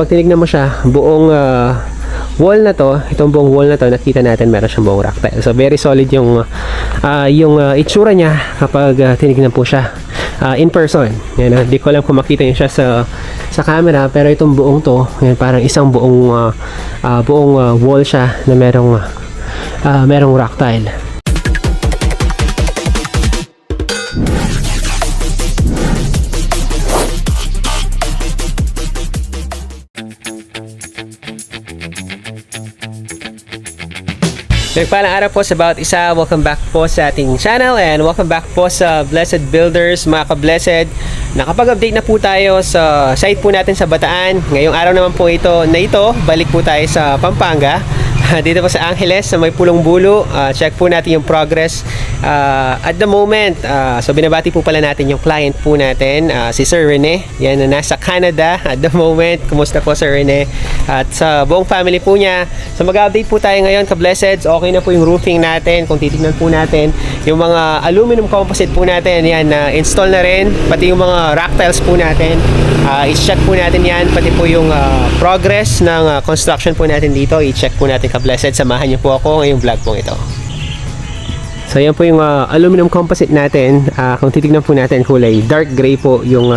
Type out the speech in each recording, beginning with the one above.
pag tinignan mo siya, buong wall na to, itong buong wall na to, nakita natin meron siyang buong rock tile. So very solid yung itsura niya kapag tinignan po siya in person. Yan, di ko alam kung makita niyo siya sa camera, pero itong buong to, yan, parang isang buong wall siya na merong rock tile. Nagpalang araw po sa bawat isa. Welcome back po sa ating channel and welcome back po sa Blessed Builders, mga ka-blessed. Nakapag-update na po tayo sa site po natin sa Bataan. Ngayong araw naman po balik po tayo sa Pampanga. Dito po sa Angeles, sa may Pulong Bulo. Check po natin yung progress at the moment. So binabati po pala natin yung client po natin, si Sir Rene. Yan, na nasa Canada at the moment. Kumusta po Sir Rene? At sa buong family po niya. So mag-update po tayo ngayon, ka-blesseds. Okay na po yung roofing natin. Kung titignan po natin yung mga aluminum composite po natin, yan, install na rin. Pati yung mga rock tiles po natin, i-check po natin yan. Pati po yung progress ng construction po natin dito, i-check po natin, ka-blessed. Samahan niyo po ako ngayong vlog po ito. So yan po yung aluminum composite natin. Kung titignan po natin, kulay dark gray po yung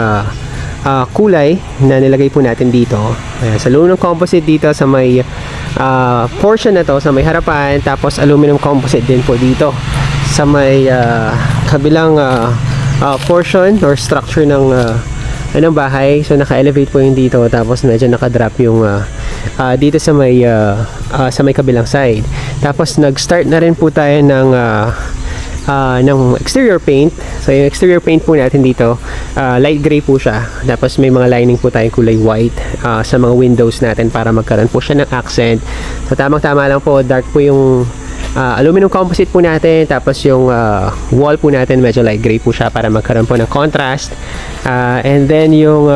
kulay na nilagay po natin dito. Ayan, sa aluminum composite dito sa may portion na to, sa may harapan. Tapos aluminum composite din po dito sa may kabilang portion or structure ng bahay. So naka-elevate po yung dito, tapos medyo naka-drop yung dito sa may kabilang side. Tapos nag-start na rin po tayo ng exterior paint. So yung exterior paint po natin dito, light gray po siya. Tapos may mga lining po tayong kulay white sa mga windows natin para magkaroon po siya ng accent. So tamang-tama lang po, dark po yung aluminum composite po natin. Tapos yung wall po natin medyo light gray po siya para magkaroon po ng contrast. And then yung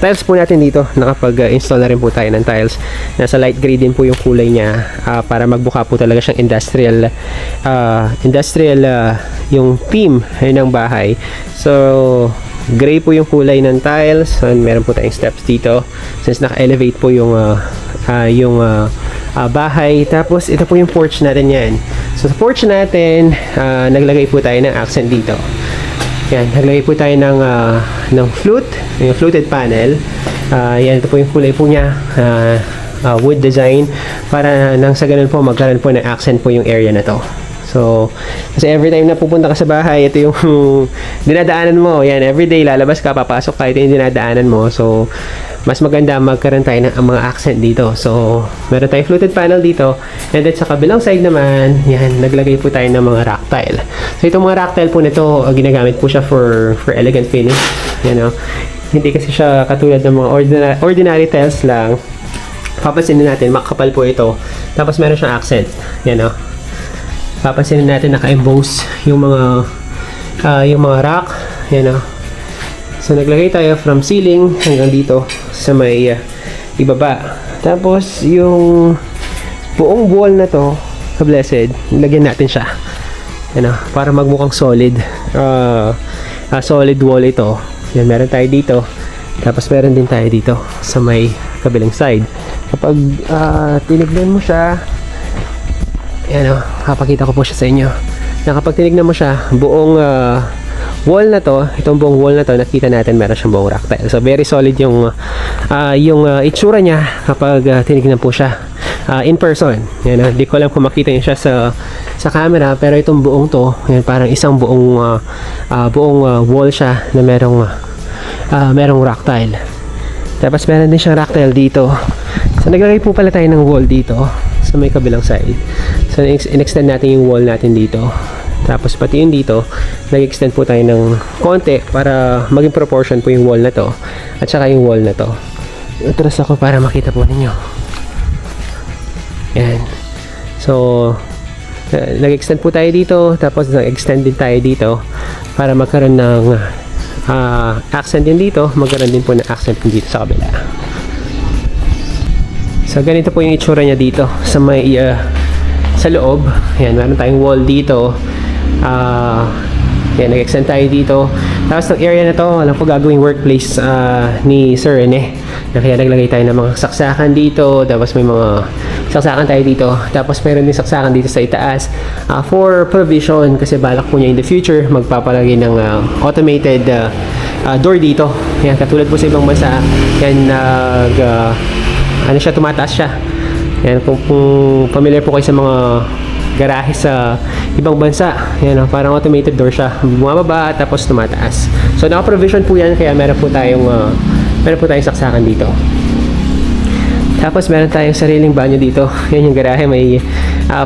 tiles po natin dito, nakapag-install na rin po tayo ng tiles. Nasa light gray din po yung kulay niya para magbuka po talaga siyang industrial yung theme ng bahay. So gray po yung kulay ng tiles, and meron po tayong steps dito since naka-elevate po yung bahay. Tapos ito po yung porch natin yan. So sa porch natin, naglagay po tayo ng accent dito. Yan, naglagay po tayo ng flute, yung fluted panel. Yan, ito po yung kulay po niya, wood design, para nang sa ganun po magkaroon po ng accent po yung area na to. So, kasi every time na pupunta ka sa bahay, ito yung dinadaanan mo. Yan, everyday lalabas ka, papasok ka, ito yung dinadaanan mo. So, mas maganda magkaroon tayo ng mga accent dito. So, meron tayong fluted panel dito. And then sa kabilang side naman, yan, naglagay po tayo ng mga rock tile. So, itong mga rock tile po nito, ginagamit po siya for elegant finish. Yan, no? Hindi kasi siya katulad ng mga ordinary tiles lang. Papansinin natin, makapal po ito. Tapos meron siyang accent. Yan, no? Papansinin natin naka-emboss yung mga rock. Yan, no? So naglagay tayo from ceiling hanggang dito sa may ibaba. Tapos yung buong wall na to, ka-blessed, lagyan natin siya. Yan, para magmukhang solid. Solid wall ito. Yan, meron tayo dito. Tapos meron din tayo dito sa may kabilang side. Kapag tinignan mo siya, yan, kapakita ko po siya sa inyo. Na kapag tinignan mo siya, buong wall na to, itong buong wall na to, nakita natin meron siyang buong rock tile. So very solid yung itsura niya kapag tinignan po siya in person. Yan, di ko alam kung makita niyo siya sa camera, pero itong buong to, yan, parang isang buong wall siya na merong rock tile. Tapos meron din siyang rock tile dito. So naglagay po pala tayo ng wall dito sa may kabilang side. So in-extend natin yung wall natin dito. Tapos pati yun dito, nag-extend po tayo ng konti para maging proportion po yung wall na to at saka yung wall na to. Atras ako para makita po ninyo. Yan. So nag-extend po tayo dito, tapos nag-extend din tayo dito para magkaroon ng accent din dito, magkaroon din po ng accent din dito sa kabila. So ganito po yung itsura niya dito sa may sa loob. Yan, meron tayong wall dito. Yan, nag-extend tayo dito. Tapos ng area na to, alam ko gagawing workplace ni Sir Rene. Kaya naglagay tayo ng mga saksakan dito, tapos may mga saksakan tayo dito, tapos meron din saksakan dito sa itaas for provision, kasi balak po niya in the future magpapalagay ng automated door dito. Yan, katulad po sa ibang bansa, yan ano siya, tumataas siya. Yan, kung familiar po kayo sa mga garahe sa ibang bansa, yan, parang automated door siya, bumababa tapos tumataas. So naka-provision po yan, kaya meron po tayong saksakan dito. Tapos meron tayong sariling banyo dito. Yan yung garahe, may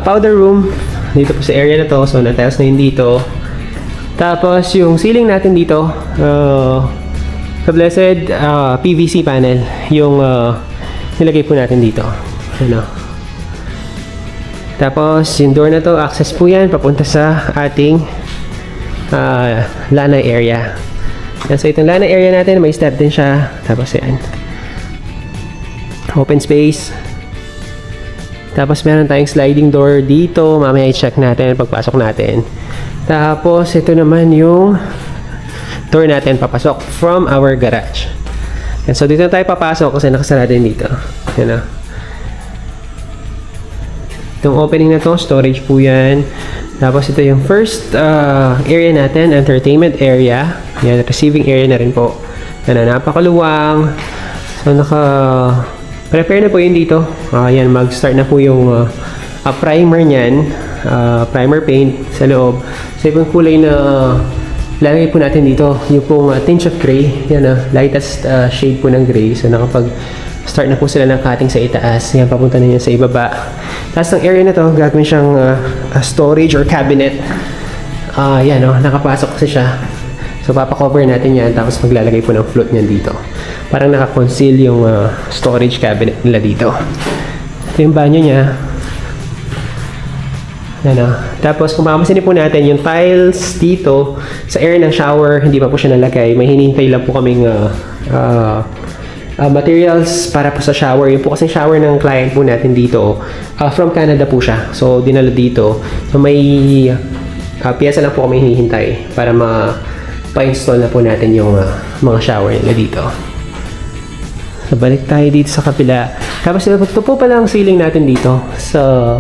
powder room dito po sa area na to. So na-tiles na yun dito. Tapos yung ceiling natin dito, sa Blessed, PVC panel yung nilagay po natin dito. Ano. Tapos yung door na to, access po yan papunta sa ating lanay area. Yan, so itong lanay area natin, may step din siya. Tapos yan, open space. Tapos meron tayong sliding door dito. Mamaya i-check natin pagpasok natin. Tapos ito naman yung door natin papasok from our garage. And so dito na tayo papasok kasi nakasarado din dito. Yan, itong opening na to, storage po yan. Tapos ito yung first area natin, entertainment area. Yan, receiving area na rin po. Yan, napakaluwang. So prepare na po yun dito. Yan, mag-start na po yung primer niyan. Primer paint sa loob. So yung kulay na lalagay po natin dito, yung pong tinge of gray. Yan, lightest shade po ng gray. So start na po sila ng cutting sa itaas. Yan, papunta na yan sa ibaba. Tapos ang area na to, gagawin siyang storage or cabinet. Yan, nakapasok kasi siya. So papakover natin yan, tapos maglalagay po ng float niyan dito. Parang nakakonceal yung storage cabinet nila dito. Ito yung banyo niya. Yan, tapos kung makapansin po natin, yung tiles dito, sa area ng shower, hindi pa po siya nalagay. May hinihintay lang po kaming materials para po sa shower. Yung po kasing shower ng client po natin dito, from Canada po siya. So dinala dito. So may piyesa lang po kami hinihintay para pa-install na po natin yung mga shower nila dito. So balik tayo dito sa kapila. Tapos ito po pala ang ceiling natin dito sa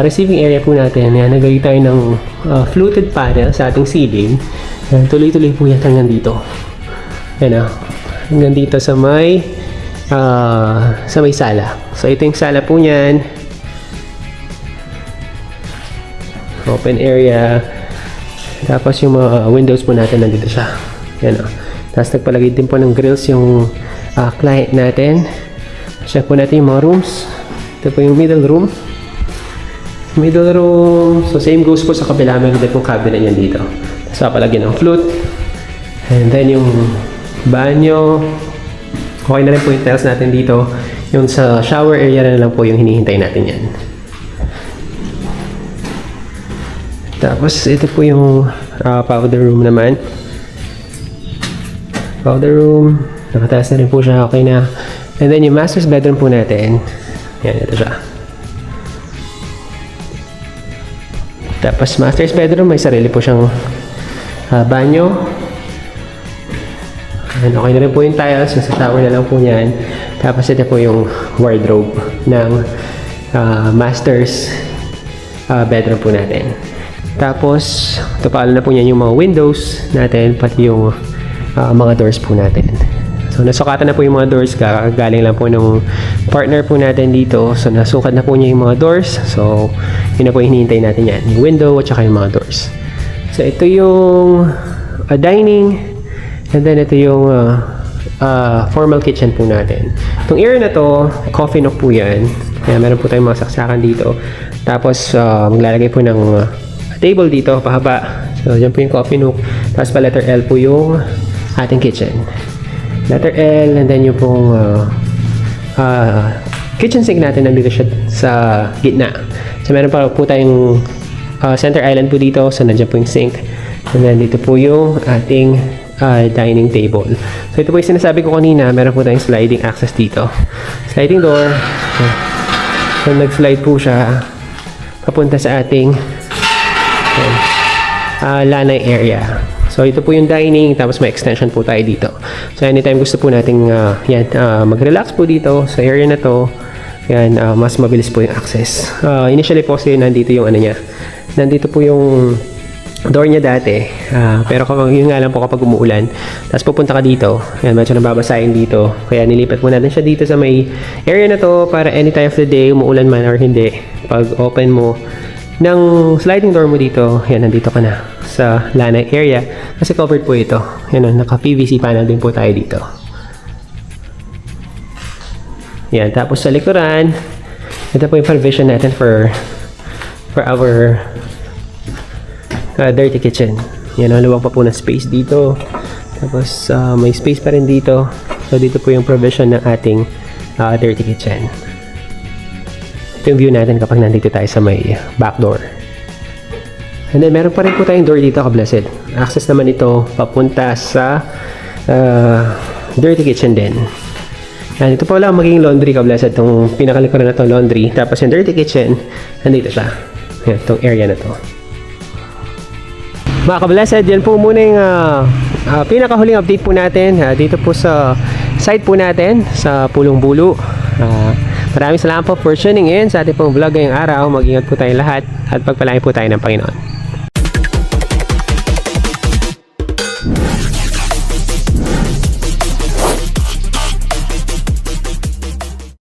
receiving area po natin. Yan, nagawin tayo ng fluted panel sa ating ceiling. Yan, tuloy-tuloy po yan hanggang dito. Yan, hanggang dito sa may sala. So ito yung sala po niyan. Open area. Tapos yung mga windows po natin nandito siya. Yan, tapos nagpalagay din po ng grills yung client natin. Check po natin yung mga rooms. Ito po yung middle room. So same goes po sa kabila. Meron din pong cabinet niyan dito. Tapos papalagyan ng flute. And then yung banyo. Okay na rin po yung tiles natin dito. Yung sa shower area na lang po yung hinihintay natin yan. Tapos ito po yung powder room naman. Powder room. Nakataas na rin po siya. Okay na. And then yung master's bedroom po natin. Yan, ito siya. Tapos master's bedroom, may sarili po siyang banyo. And okay na rin po yung tiles. Yung sa shower na lang po yan. Tapos ito po yung wardrobe ng master's bedroom po natin. Tapos ito pa na po yan yung mga windows natin, pati yung mga doors po natin. So nasukatan na po yung mga doors, galing lang po ng partner po natin dito. So nasukat na po niya yung mga doors. So yun na po yung hinihintay natin yan, yung window at saka yung mga doors. So ito yung dining, and then ito yung formal kitchen po natin. Itong area na to, coffee nook po yan. Kaya meron po tayong mga saksakan dito. Tapos maglalagay po ng table dito, pahaba. So dyan po yung coffee nook. Tapos pa letter L po yung ating kitchen. Letter L, and then yung pong kitchen sink natin nandito siya sa gitna. So meron pa po tayong center island po dito. So nandiyan po yung sink. And then dito po yung ating dining table. So ito po yung sinasabi ko kanina, meron po tayong sliding access dito. Sliding door. So nag-slide po siya papunta sa ating lanay area. So ito po yung dining, tapos may extension po tayo dito. So anytime gusto po nating mag-relax po dito sa area na to, yan, mas mabilis po yung access. Initially po kasi nandito yung ano niya. Nandito po yung door niya dati. Pero yun nga lang po kapag umuulan. Tapos pupunta ka dito. Yan, medyo nababasahin dito. Kaya nilipat po natin siya dito sa may area na to para any time of the day, umuulan man or hindi. Pag open mo ng sliding door mo dito, yan, nandito ka na sa lanai area. Kasi covered po ito. Yan, naka-PVC panel din po tayo dito. Yan, tapos sa likuran, ito po yung provision natin for our dirty kitchen. Yan, maluwag pa po na space dito. Tapos may space pa rin dito. So dito po yung provision ng ating dirty kitchen. Ito yung view natin kapag nandito tayo sa may back door. And then meron pa rin po tayong door dito, ka-blessed. Access naman ito papunta sa dirty kitchen din. Yan, ito pa wala magiging laundry, ka-blessed. Itong pinakalikuran na itong laundry. Tapos yung dirty kitchen, nandito siya. Yan, itong area na to. Mga ka-blessed, yan po muna yung pinakahuling update po natin dito po sa site po natin sa Pulong Bulu. Maraming salamat po for tuning in sa ating pong vlog ngayong araw. Mag-ingat po tayong lahat at pagpalain po tayo ng Panginoon.